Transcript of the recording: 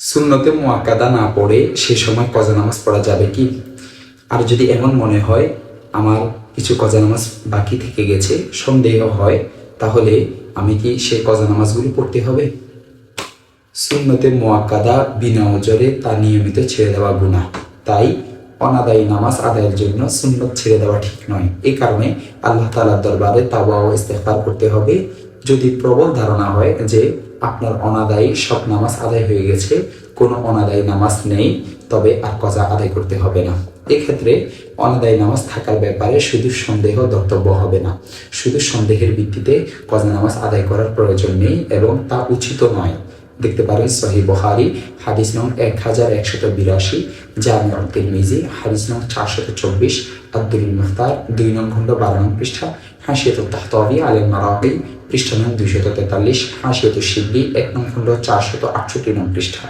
সুন্নতে মুআক্কাদা না পড়ে সে সময় কজা নামাজ পড়া যাবে কি? আর যদি এমন মনে হয় আমার কিছু কজা নামাজ বাকি থেকে গেছে, সন্দেহ হয়, তাহলে আমি কি সেই কজা নামাজগুলি পড়তে হবে? সুন্নতে মুআক্কাদা বিনা ওজরে তা নিয়মিত ছেড়ে দেওয়া গুনাহ। তাই অনাদায়ী নামাজ আদায়ের জন্য সুন্নত ছেড়ে দেওয়া ঠিক নয়। এই কারণে আল্লাহ তাআলার দরবারে তাওবা ও ইস্তেগফার করতে হবে। যদি প্রবল ধারণা হয় যে আপনার অনাদায়ী সব নামাজ আদায় হয়ে গেছে, কোনো অনাদায়ী নামাজ নেই, তবে আর কজা আদায় করতে হবে না। এক্ষেত্রে অনাদায়ী নামাজ থাকার ব্যাপারে শুধু সন্দেহ ধর্তব্য হবে না। শুধু সন্দেহের ভিত্তিতে কজা নামাজ আদায় করার প্রয়োজন নেই এবং তা উচিত নয়। দেখতে পারেন সহিহ বুখারী হাদিস নং 1182, জামিউত তিরমিজি হাদিস নং 424, আব্দুল মুখতার 2 নং খণ্ড 12 নং পৃষ্ঠা, হাশিয়াতুত তাহতাবী আলাল মারাকি পৃষ্ঠা নং 243, হাশিয়াতুশ শিবলি 1 নং খণ্ড 468 নং পৃষ্ঠা।